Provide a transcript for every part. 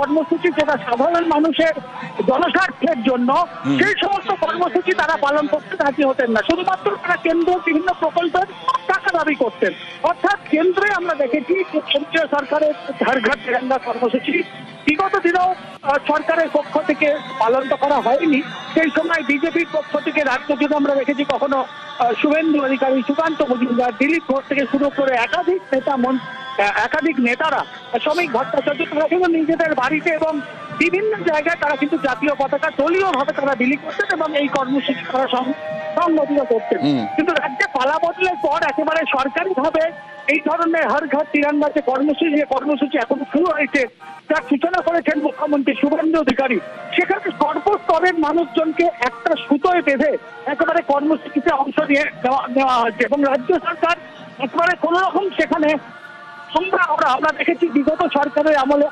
কর্মসূচি যেটা সাধারণ মানুষের জনস্বার্থের জন্য, সেই সমস্ত কর্মসূচি তারা পালন করতে রাজি হতেন না। শুধুমাত্র তারা কেন্দ্রীয় বিভিন্ন প্রকল্পের টাকা দাবি করতেন। অর্থাৎ কেন্দ্রে আমরা দেখেছি যে কেন্দ্রীয় সরকারের ঘর ঘর তিরঙ্গা কর্মসূচি বিগত দিনেও সরকারের পক্ষ থেকে পালন তো করা হয়নি। সেই সময় বিজেপির পক্ষ থেকে রাজ্য জুড়ে আমরা দেখেছি কখনো শুভেন্দু অধিকারী, সুকান্ত মজুমদার, দিলীপ ঘোষ থেকে শুরু করে একাধিক নেতারা, শ্রমিক ভট্টাচার্য, তারা কিন্তু নিজেদের বাড়িতে এবং বিভিন্ন জায়গায় তারা কিন্তু জাতীয় পতাকা দলীয়ভাবে তারা বিলি করতেন এবং এই কর্মসূচি তারা সংগঠিত করতেন। কিন্তু রাজ্যে পালা বদলের পর একেবারে সরকারিভাবে এই ধরনের হর ঘর তিরঙ্গা যে কর্মসূচি এখন শুরু হয়েছে, যার সূচনা করেছেন মুখ্যমন্ত্রী শুভেন্দু অধিকারী, সেখানে সর্বস্তরের মানুষজনকে একটা সুতোয় বেঁধে একেবারে কর্মসূচিতে অংশ নেওয়া হয়েছে এবং রাজ্য সরকার একেবারে কোন রকম সেখানে আমরা দেখেছি বিগত সরকারের আমলে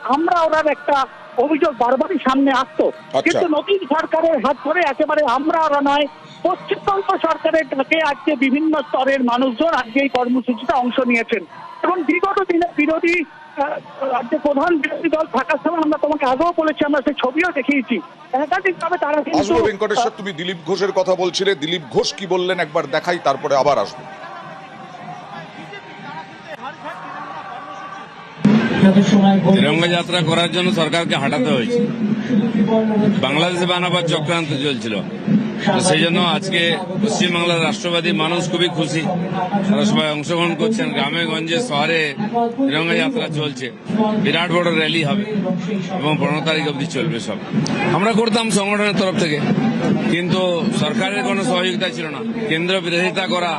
ওরার একটা অভিযোগ বারবারই সামনে আসতো, কিন্তু নতুন সরকারের হাত ধরে একেবারে ওরা নয়, পশ্চিমবঙ্গ সরকারের ডাকে আজকে বিভিন্ন স্তরের মানুষজন আজকে এই কর্মসূচিতে অংশ নিয়েছেন। এবং বিগত দিনে রাজ্যের প্রধান বিরোধী দল থাকার সময় আমরা তোমাকে আগেও বলেছি, আমরা সেই ছবিও দেখিয়েছি, একাধিকভাবে তারা কিন্তু। ভেঙ্কটেশ্বর, তুমি দিলীপ ঘোষের কথা বলছিলে, দিলীপ ঘোষ কি বললেন একবার দেখাই, তারপরে আবার আসবো। তিরঙ্গা যাত্রা করার জন্য সরকারকে হাঁটাতে হয়েছে। বাংলাদেশে বানাবার চক্রান্ত চলছিল, সেই জন্য আজকে পশ্চিমবাংলার রাষ্ট্রবাদী মানুষ খুবই খুশি, তারা সবাই অংশগ্রহণ করছেন। গ্রামে গঞ্জে শহরে তিরঙ্গা যাত্রা চলছে, বিরাট বড় র্যালি হবে এবং 15 তারিখ অবধি চলবে। সব আমরা করতাম সংগঠনের তরফ থেকে, কিন্তু সরকারের কোনো সহযোগিতা ছিল না। কেন্দ্র বিরোধিতা করা,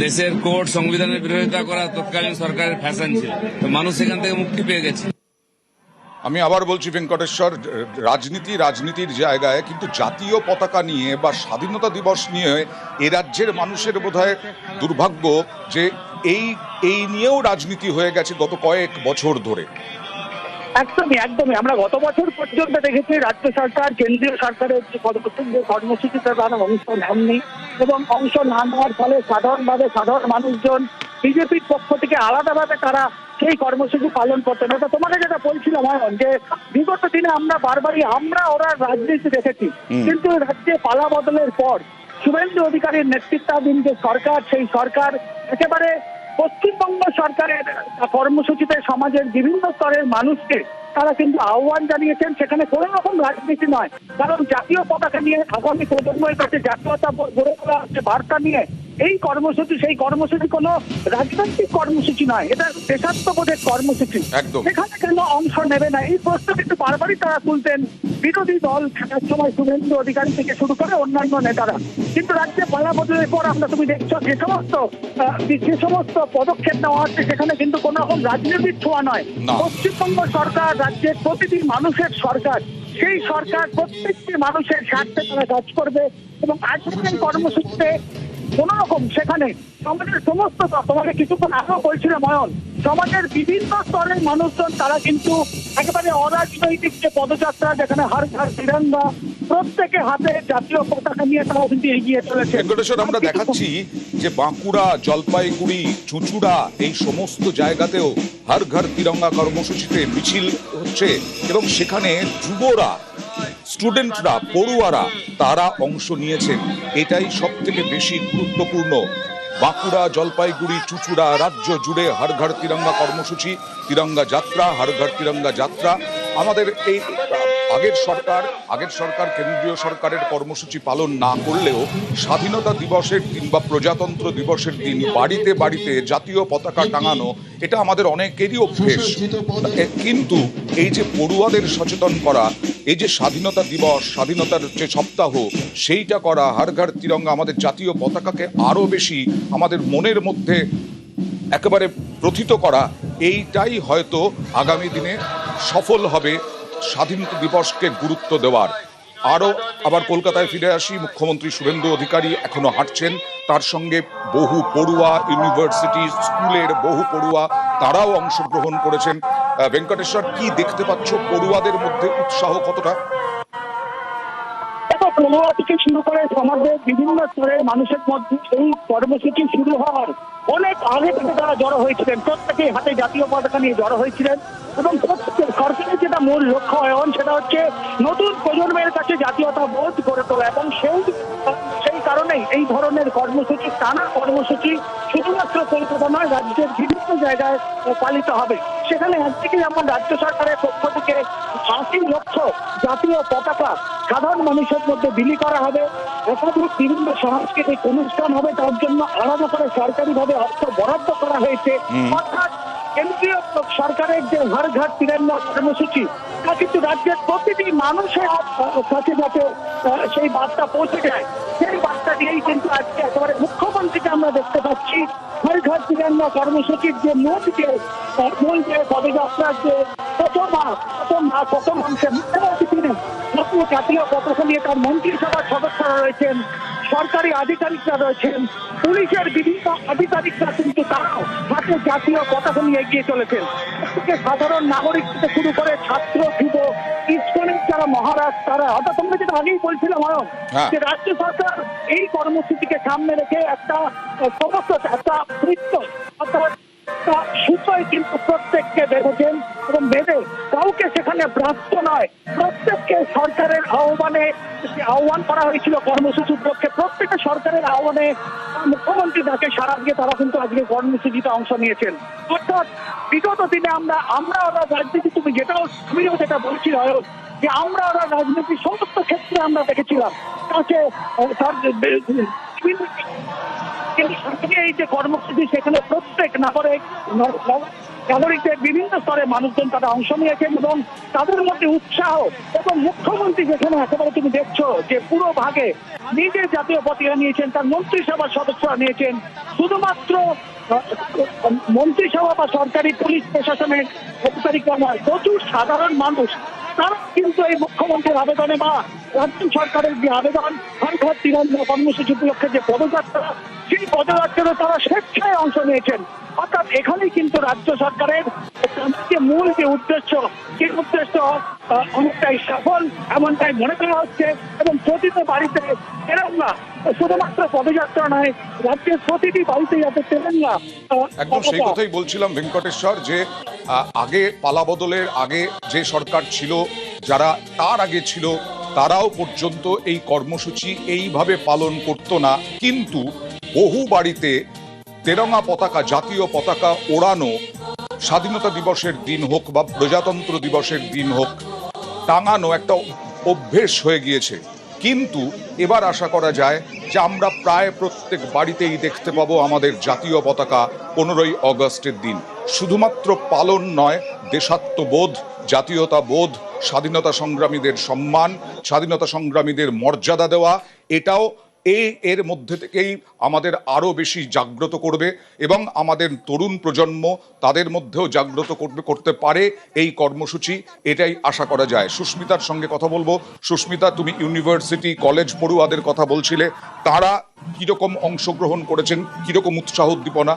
দেশের কোর্ট সংবিধানের বিরোধিতা করা তৎকালীন সরকারের ফ্যাশন ছিল, তো মানুষ সেখান থেকে মুক্তি পেয়ে গেছে। আমি আবার বলছি ভেঙ্কটেশ্বর, রাজনীতির জায়গায়, কিন্তু জাতীয় পতাকা নিয়ে বা স্বাধীনতা দিবস নিয়ে এ রাজ্যের মানুষের বোধহয় দুর্ভাগ্য যে এই নিয়েও রাজনীতি হয়ে গেছে গত কয়েক বছর ধরে। একদমই আমরা গত বছর পর্যন্ত দেখেছি রাজ্য সরকার কেন্দ্রীয় সরকারের যে কর্মসূচিতে তারা অংশ নেননি এবং অংশ না নেওয়ার ফলে সাধারণ মানুষজন বিজেপির পক্ষ থেকে আলাদাভাবে তারা সেই কর্মসূচি পালন করতেন। এটা তোমাকে যেটা বলছিলাম যে বিগত দিনে আমরা বারবারই ওরা রাজনীতি দেখেছি, কিন্তু রাজ্যে পালা বদলের পর শুভেন্দু অধিকারীর নেতৃত্বাধীন যে সরকার, সেই সরকার একেবারে পশ্চিমবঙ্গ সরকারের কর্মসূচিতে সমাজের বিভিন্ন স্তরের মানুষকে তারা কিন্তু আহ্বান জানিয়েছেন। সেখানে কোনো রকম রাজনীতি নয়, কারণ জাতীয় পতাকা নিয়ে আগামী প্রজন্মের কাছে জাতীয়তা গড়ে তোলা হচ্ছে বার্তা নিয়ে এই কর্মসূচি। সেই কর্মসূচি কোনো রাজনৈতিক কর্মসূচি নয়, এটা দেশাত্মবোধের কর্মসূচি। সেখানে কেন অংশ নেবে না, এই প্রশ্ন কিন্তু বারবারই তারা তুলতেন বিরোধী দল থাকার সময়, শুভেন্দু অধিকারী থেকে শুরু করে অন্যান্য নেতারা। কিন্তু রাজ্যে পালা বদলের পর তুমি দেখছো যে সমস্ত পদক্ষেপ নেওয়া হচ্ছে, সেখানে কিন্তু কোনো রকম রাজনীতির ছোঁয়া নয়। পশ্চিমবঙ্গ সরকার রাজ্যের প্রতিটি মানুষের সরকার, সেই সরকার প্রত্যেকটি মানুষের স্বার্থে তারা কাজ করবে এবং আজকের এই কর্মসূচিতে কোন রকম সেখানে সমাজের সমস্ত, তোমাকে কিছুক্ষণ আগেও বলছিলাম সমাজের বিভিন্ন স্তরের মানুষজন তারা কিন্তু একেবারে অরাজনৈতিক যে পদযাত্রা, যেখানে হর ঘর তিরঙ্গা, প্রত্যেকে হাতে জাতীয় পতাকা নিয়ে তারা কিন্তু এগিয়ে চলেছে। আমরা দেখাচ্ছি যে বাঁকুড়া, জলপাইগুড়ি, চুঁচুড়া এই সমস্ত জায়গাতেও হর ঘর তিরঙ্গা কর্মসূচিতে মিছিল হচ্ছে এবং সেখানে যুবরা, স্টুডেন্টরা, পড়ুয়ারা তারা অংশ নিয়েছেন। এটাই সব থেকে বেশি গুরুত্বপূর্ণ। বাঁকুড়া, জলপাইগুড়ি, চুঁচুড়া রাজ্য জুড়ে হর ঘর তিরঙ্গা কর্মসূচি, তিরঙ্গা যাত্রা, হর ঘর তিরঙ্গা যাত্রা। আমাদের এই আগের সরকার কেন্দ্রীয় সরকারের কর্মসূচি পালন না করলেও স্বাধীনতা দিবসের দিন বা প্রজাতন্ত্র দিবসের দিন বাড়িতে বাড়িতে জাতীয় পতাকা টাঙানো, এটা আমাদের অনেকেরই অভ্যেস। কিন্তু এই যে পড়ুয়াদের সচেতন করা, এই যে স্বাধীনতা দিবস, স্বাধীনতার যে সপ্তাহ, সেইটা করা, হর ঘর তিরঙ্গা, আমাদের জাতীয় পতাকাকে আরো বেশি আমাদের মনের মধ্যে একেবারে প্রথিত করা, এইটাই হয়তো আগামী দিনে সফল হবে স্বাধীনতা দিবসকে গুরুত্ব দেওয়ার। আবার কলকাতায় ফিরে আসি, মুখ্যমন্ত্রী শুভেন্দু অধিকারী এখনো হাঁটছেন, তার সঙ্গে বহু পড়ুয়া, ইউনিভার্সিটি, স্কুলের বহু পড়ুয়া তারাও অংশগ্রহণ করেছেন। ভেঙ্কটেশ্বর, কি দেখতে পাচ্ছ পড়ুয়াদের মধ্যে উৎসাহ কতটা? পড়ুয়া থেকে শুরু করে সমাজের বিভিন্ন স্তরের মানুষের মধ্যে এই কর্মসূচি শুরু হওয়ার অনেক আগে থেকে তারা জড়ো হয়েছিলেন। প্রত্যেকেই হাতে জাতীয় পতাকা নিয়ে জড়ো হয়েছিলেন এবং প্রত্যেকের সরকারের যেটা মূল লক্ষ্য এখন সেটা হচ্ছে নতুন প্রজন্মের কাছে জাতীয়তা বোধ গড়ে তোলা এবং সেই কারণেই এই ধরনের কর্মসূচি, টানা কর্মসূচি শুধুমাত্র কলকাতা নয়, রাজ্যের বিভিন্ন জায়গায় পালিত হবে। সেখানে একদিকে যেমন রাজ্য সরকারের পক্ষ থেকে ৮০ লক্ষ জাতীয় পতাকা সাধারণ মানুষের মধ্যে বিলি করা হবে, একাধিক বিভিন্ন সাংস্কৃতিক অনুষ্ঠান হবে, তার জন্য আলাদা করে সরকারিভাবে অর্থ বরাদ্দ করা হয়েছে। অর্থাৎ কেন্দ্রীয় সরকারের যে হর ঘর তিরঙ্গা কর্মসূচি তা কিন্তু রাজ্যের প্রতিটি মানুষের কাছে যাতে সেই বার্তা পৌঁছে যায়, সেই বার্তা দিয়েই কিন্তু আজকে একেবারে মুখ্যমন্ত্রীকে আমরা দেখতে পাচ্ছি হর ঘর তিরঙ্গা কর্মসূচির যে মূল যে পদযাত্রার যে প্রথম অংশে মুখ্যমন্ত্রী তিনি জাতীয় পতাকা নিয়ে তার মন্ত্রিসভার সদস্যরা রয়েছেন, সরকারি আধিকারিকরা রয়েছেন, পুলিশের বিভিন্ন আধিকারিকরা কিন্তু তারাও হাতে জাতীয় পতাকা নিয়ে এগিয়ে চলেছেন। সাধারণ নাগরিক থেকে শুরু করে ছাত্র, যুব, ইসকনের যারা মহারাজ তারা, অর্থাৎ তোমরা যেটা আগেই বলছিলাম যে রাজ্য সরকার এই কর্মসূচিকে সামনে রেখে একটা বৃত্ত অর্থাৎ সুতোয় কিন্তু প্রত্যেককে বেঁধেছেন এবং বেঁধে কাউকে সেখানে প্রাপ্ত নয়, প্রত্যেককে সরকারের আহ্বান করা হয়েছিল কর্মসূচির পক্ষে, প্রত্যেকে সরকারের আহ্বানে মুখ্যমন্ত্রী তাকে সারা দিয়ে তারা কিন্তু আজকে কর্মসূচিতে অংশ নিয়েছেন। অর্থাৎ বিগত দিনে আমরা রাজনীতি তুমিও যেটা বলছিল যে আমরা রাজনীতির সমস্ত ক্ষেত্রে আমরা দেখেছিলাম কাছে কিন্তু এই যে কর্মসূচি সেখানে প্রত্যেক নাগরিকদের বিভিন্ন স্তরে মানুষজন তারা অংশ নিয়েছেন এবং তাদের মধ্যে উৎসাহ এবং মুখ্যমন্ত্রী যেখানে একেবারে তুমি দেখছো যে পুরো ভাগে নিজে জাতীয় পতাকা নিয়েছেন, তার মন্ত্রিসভার সদস্যরা নিয়েছেন, শুধুমাত্র মন্ত্রিসভা বা সরকারি পুলিশ প্রশাসনের আধিকারিকরা নয়, প্রচুর সাধারণ মানুষ তারা কিন্তু এই মুখ্যমন্ত্রীর আবেদনে বা রাজ্য সরকারের যে আবেদন হর ঘর তিরঙ্গা কর্মসূচি উপলক্ষে যে পদযাত্রা, সেই পদযাত্রাতে তারা স্বেচ্ছায় অংশ নিয়েছেন। অর্থাৎ এখানেই কিন্তু রাজ্য সরকারের মূল যে উদ্দেশ্য সেই উদ্দেশ্য অনেকটাই সফল এমনটাই মনে করা হচ্ছে এবং প্রতিটি বাড়িতে তেরঙ্গা, শুধুমাত্র পদযাত্রা নয়, রাজ্যের প্রতিটি বাড়িতে যাতে তেরঙ্গা। একদম সেই কথাই বলছিলাম ভেঙ্কটেশ্বর, যে আগে পালাবদলের আগে যে সরকার ছিল, যারা তার আগে ছিল তারাও পর্যন্ত এই কর্মসূচি এইভাবে পালন করতো না, কিন্তু বহু বাড়িতে তেরঙ্গা পতাকা, জাতীয় পতাকা ওড়ানো স্বাধীনতা দিবসের দিন হোক বা প্রজাতন্ত্র দিবসের দিন হোক টাঙানো একটা অভ্যেস হয়ে গিয়েছে। কিন্তু এবার আশা করা যায় যে আমরা প্রায় প্রত্যেক বাড়িতেই দেখতে পাবো আমাদের জাতীয় পতাকা 15ই অগস্টের দিন। শুধুমাত্র পালন নয়, দেশাত্মবোধ, জাতীয়তা বোধ, স্বাধীনতা সংগ্রামীদের সম্মান, স্বাধীনতা সংগ্রামীদের মর্যাদা দেওয়া, এটাও এর মধ্যে থেকেই আমাদের আরও বেশি জাগ্রত করবে এবং আমাদের তরুণ প্রজন্ম তাদের মধ্যেও জাগ্রত করতে পারে এই কর্মসূচি, এটাই আশা করা যায়। সুস্মিতার সঙ্গে কথা বলবো। সুস্মিতা, তুমি ইউনিভার্সিটি কলেজ পড়ুয়াদের কথা বলছিলে, তারা কিরকম অংশগ্রহণ করেছেন, কিরকম উৎসাহ উদ্দীপনা?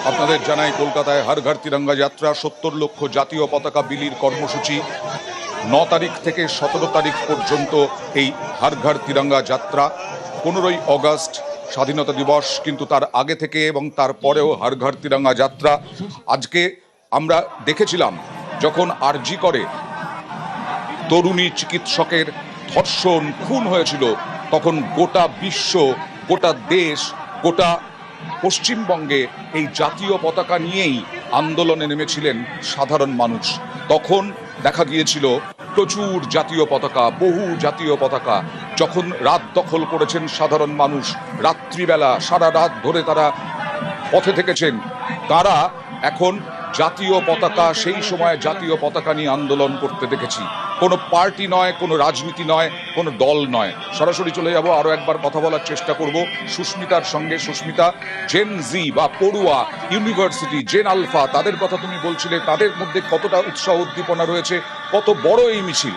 আপনাদের জানাই, কলকাতায় হর ঘর তিরঙ্গা যাত্রা, 70 লক্ষ জাতীয় পতাকা বিলির কর্মসূচি। 9 তারিখ থেকে 17 তারিখ পর্যন্ত এই হর ঘর তিরঙ্গা যাত্রা। 15ই অগস্ট স্বাধীনতা দিবস, কিন্তু তার আগে থেকে এবং তারপরেও হর ঘর তিরঙ্গা যাত্রা। আজকে আমরা দেখেছিলাম যখন আরজি করে তরুণী চিকিৎসকের ধর্ষণ, খুন হয়েছিল, তখন গোটা বিশ্ব, গোটা দেশ, গোটা পশ্চিমবঙ্গে এই জাতীয় পতাকা নিয়েই আন্দোলনে নেমেছিলেন সাধারণ মানুষ। তখন দেখা গিয়েছিল প্রচুর জাতীয় পতাকা, বহু জাতীয় পতাকা। যখন রাত দখল করেছেন সাধারণ মানুষ, রাত্রিবেলা সারা রাত ধরে তারা পথে থেকেছেন, তারা এখন জাতীয় পতাকা, সেই সময় জাতীয় পতাকা নিয়ে আন্দোলন করতে দেখেছি। কোনো পার্টি নয়, কোনো রাজনীতি নয়, কোনো দল নয়। সরাসরি চলে যাব, আরও একবার কথা বলার চেষ্টা করব সুস্মিতার সঙ্গে। সুস্মিতা, জেন জি বা পড়ুয়া, ইউনিভার্সিটি, জেন আলফা, তাদের কথা তুমি বলছিলে, তাদের মধ্যে কতটা উৎসাহ উদ্দীপনা রয়েছে, কত বড় এই মিছিল?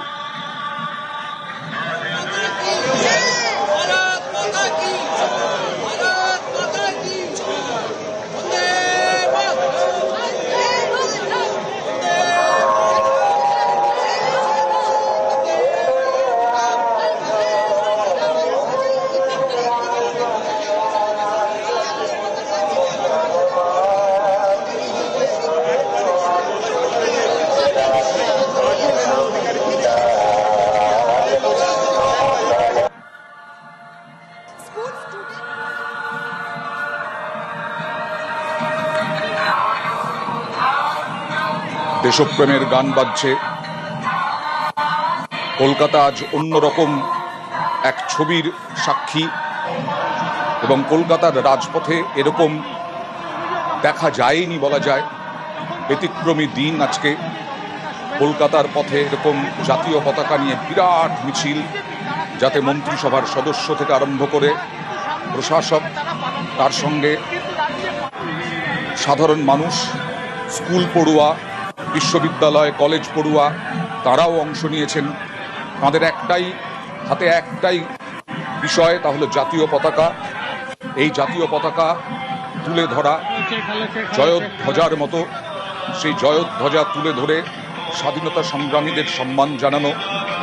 দেশপ্রেমের গান বাজছে। কলকাতা আজ অন্যরকম এক ছবির সাক্ষী, এবং কলকাতার রাজপথে এরকম দেখা যায়নি বলা যায়। ব্যতিক্রমী দিন আজকে। কলকাতার পথে এরকম জাতীয় পতাকা নিয়ে বিরাট মিছিল, যাতে মন্ত্রিসভার সদস্য থেকে আরম্ভ করে প্রশাসক, তার সঙ্গে সাধারণ মানুষ, স্কুল পড়ুয়া, বিশ্ববিদ্যালয় কলেজ পড়ুয়া, তারাও অংশ নিয়েছেন। তাদের হাতে একটাই বিষয়, তা হলো জাতীয় পতাকা। এই জাতীয় পতাকা তুলে ধরা জয়োধ্বজার মতো, সেই জয়োধ্বজা তুলে ধরে স্বাধীনতা সংগ্রামীদের সম্মান জানানো,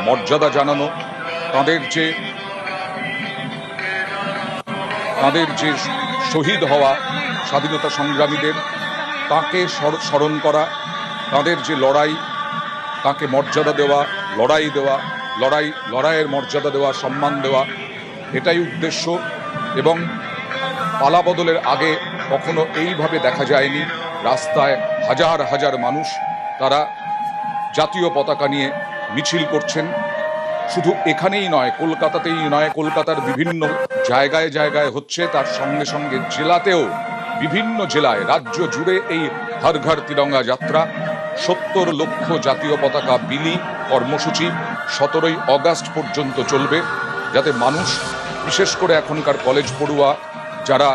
মর্যাদা জানানো, তাদের যে শহীদ হওয়া স্বাধীনতা সংগ্রামীদের, তাকে স্মরণ করা, তাদের যে লড়াই, তাকে মর্যাদা দেওয়া, লড়াইয়ের মর্যাদা দেওয়া, সম্মান দেওয়া, এটাই উদ্দেশ্য। এবং পালা বদলের আগে কখনো এইভাবে দেখা যায়নি রাস্তায় হাজার হাজার মানুষ তারা জাতীয় পতাকা নিয়ে মিছিল করছেন। শুধু এখানেই নয়, কলকাতাতেই নয়, কলকাতার বিভিন্ন জায়গায় জায়গায় হচ্ছে। তার সঙ্গে সঙ্গে জেলাতেও, বিভিন্ন জেলায়, রাজ্য জুড়ে এই হর ঘর তিরঙ্গা যাত্রা। 70 লক্ষ জাতীয় পতাকা বিলি কর্মসূচি 17ই অগাস্ট পর্যন্ত চলবে, যাতে মানুষ, বিশেষ করে এখনকার কলেজ পড়ুয়া, যারা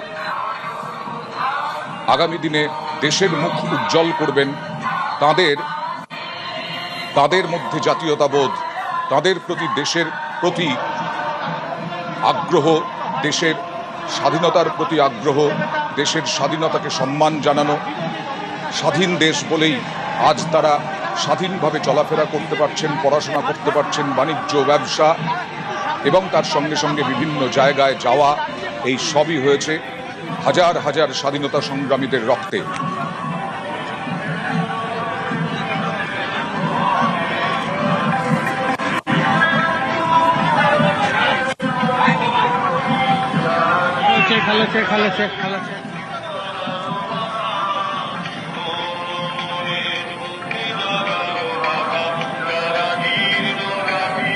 আগামী দিনে দেশের মুখ উজ্জ্বল করবেন, তাদের মধ্যে জাতীয়তাবোধ, তাদের প্রতি দেশের প্রতি আগ্রহ, দেশের স্বাধীনতার প্রতি আগ্রহ, দেশের স্বাধীনতাকে সম্মান জানানো। স্বাধীন দেশ বলেই আজ তারা স্বাধীনভাবে চলাফেরা করতে পারছেন, পড়াশোনা করতে পারছেন, বাণিজ্য ব্যবসা এবং তার সঙ্গে সঙ্গে বিভিন্ন জায়গায় যাওয়া, এই সবই হয়েছে হাজার হাজার স্বাধীনতা সংগ্রামীদের রক্তে। খেলা